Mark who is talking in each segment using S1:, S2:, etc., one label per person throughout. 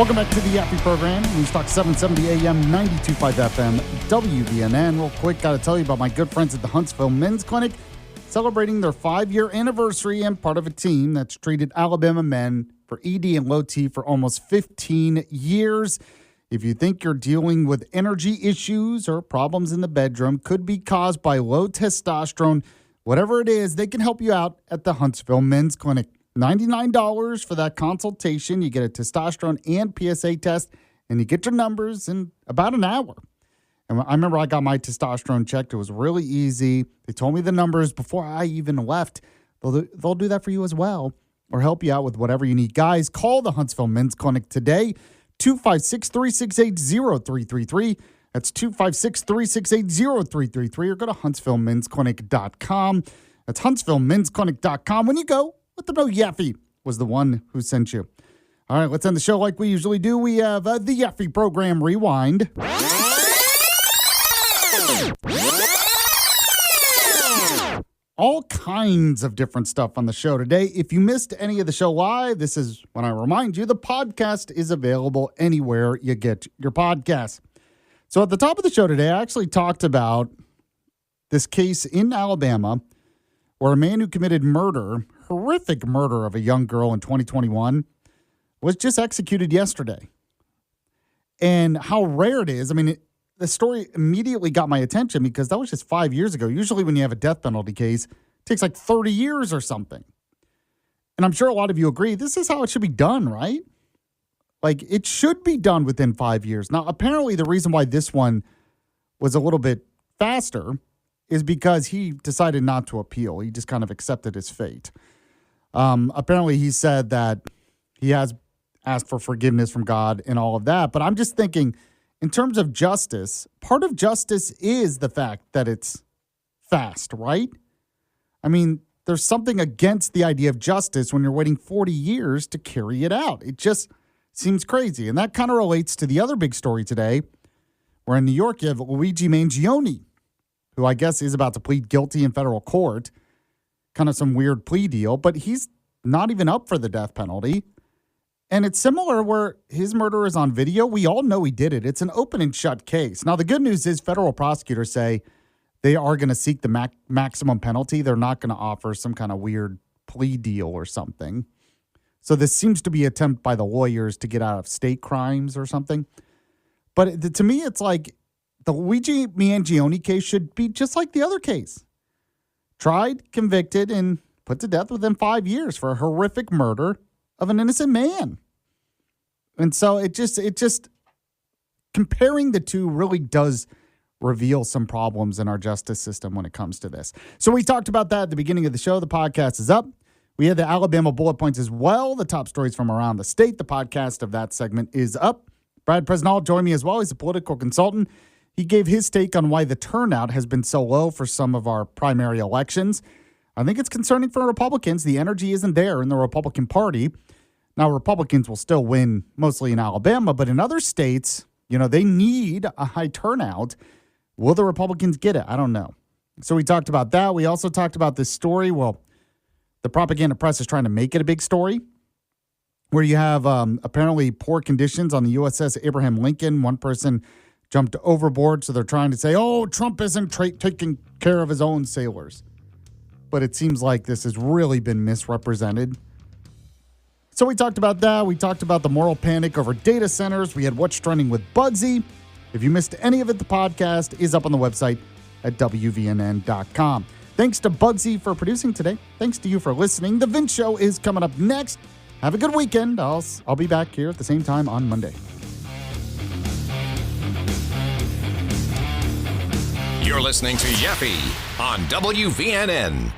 S1: Welcome back to the Yaffee program. News Talk 770 AM, 92.5 FM, WVNN. Real quick, got to tell you about my good friends at the Huntsville Men's Clinic, celebrating their 5-year anniversary and part of a team that's treated Alabama men for ED and low T for almost 15 years. If you think you're dealing with energy issues or problems in the bedroom, could be caused by low testosterone, whatever it is, they can help you out at the Huntsville Men's Clinic. $99 for that consultation. You get a testosterone and PSA test, and you get your numbers in about an hour. And I remember I got my testosterone checked. It was really easy. They told me the numbers before I even left. They'll do that for you as well, or help you out with whatever you need. Guys, call the Huntsville Men's Clinic today, 256-368-0333. That's 256-368-0333, or go to huntsvillemensclinic.com. That's huntsvillemensclinic.com. When you go, let them know Yaffee was the one who sent you. All right, let's end the show like we usually do. We have the Yaffee program rewind. All kinds of different stuff on the show today. If you missed any of the show live, this is when I remind you the podcast is available anywhere you get your podcasts. So at the top of the show today, I actually talked about this case in Alabama where a man who committed murder, horrific murder of a young girl in 2021, was just executed yesterday. And how rare it is. I mean, the story immediately got my attention because that was just 5 years ago. Usually when you have a death penalty case, it takes like 30 years or something. And I'm sure a lot of you agree, this is how it should be done, right? Like, it should be done within 5 years. Now, apparently the reason why this one was a little bit faster is because he decided not to appeal. He just kind of accepted his fate. Apparently he said that he has asked for forgiveness from God and all of that. But I'm just thinking, in terms of justice, part of justice is the fact that it's fast, right? I mean, there's something against the idea of justice when you're waiting 40 years to carry it out. It just seems crazy. And that kind of relates to the other big story today, where in New York you have Luigi Mangione, who I guess is about to plead guilty in federal court. Kind of some weird plea deal, but he's not even up for the death penalty. And it's similar where his murder is on video. We all know he did it. It's an open and shut case. Now, the good news is federal prosecutors say they are going to seek the maximum penalty. They're not going to offer some kind of weird plea deal or something. So this seems to be an attempt by the lawyers to get out of state crimes or something. But to me, it's like the Luigi Mangione case should be just like the other case. Tried, convicted, and put to death within 5 years for a horrific murder of an innocent man. And so it just comparing the two really does reveal some problems in our justice system when it comes to this. So we talked about that at the beginning of the show. The podcast is up. We had the Alabama bullet points as well, the top stories from around the state. The podcast of that segment is up. Brad Presnall joined me as well. He's a political consultant. He gave his take on why the turnout has been so low for some of our primary elections. I think it's concerning for Republicans. The energy isn't there in the Republican Party. Now, Republicans will still win mostly in Alabama, but in other states, they need a high turnout. Will the Republicans get it? I don't know. So we talked about that. We also talked about this story. Well, the propaganda press is trying to make it a big story, where you have apparently poor conditions on the USS Abraham Lincoln. One person jumped overboard, so they're trying to say, Trump isn't taking care of his own sailors. But it seems like this has really been misrepresented. So we talked about that. We talked about the moral panic over data centers. We had What's Trending with Bugsy. If you missed any of it, the podcast is up on the website at WVNN.com. Thanks to Bugsy for producing today. Thanks to you for listening. The Vince Show is coming up next. Have a good weekend. I'll be back here at the same time on Monday.
S2: You're listening to Yaffee on WVNN.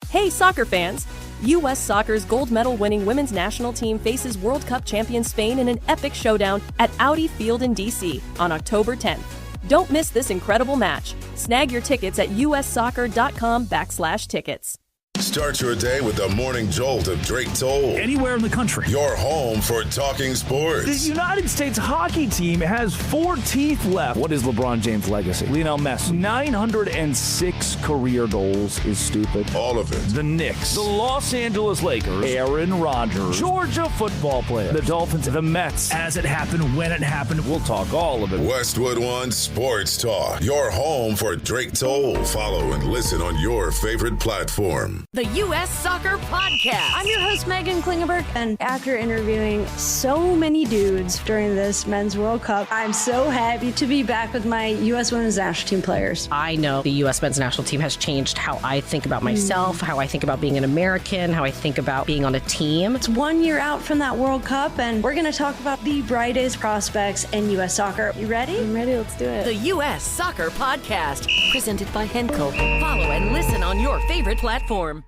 S3: Hey, soccer fans! U.S. Soccer's gold medal-winning women's national team faces World Cup champion Spain in an epic showdown at Audi Field in D.C. on October 10th. Don't miss this incredible match. Snag your tickets at ussoccer.com/tickets.
S4: Start your day with the morning jolt of Drake Toll.
S5: Anywhere in the country.
S4: Your home for talking sports.
S5: The United States hockey team has 4 teeth left. What is LeBron James' legacy? Lionel Messi. 906 career goals is stupid.
S4: All of it.
S5: The Knicks. The Los Angeles Lakers. Aaron Rodgers. Georgia football player. The Dolphins. The Mets. As it happened, when it happened, we'll talk all of it.
S4: Westwood One Sports Talk. Your home for Drake Toll. Follow and listen on your favorite platform.
S6: The U.S. Soccer Podcast.
S7: I'm your host, Megan Klingenberg, and after interviewing so many dudes during this Men's World Cup, I'm so happy to be back with my U.S. Women's National Team players.
S6: I know the U.S. Men's National Team has changed how I think about myself, how I think about being an American, how I think about being on a team.
S7: It's 1 year out from that World Cup, and we're going to talk about the brightest prospects in U.S. soccer. You ready?
S8: I'm ready. Let's do it.
S6: The U.S. Soccer Podcast, presented by Henkel. Follow and listen on your favorite platform.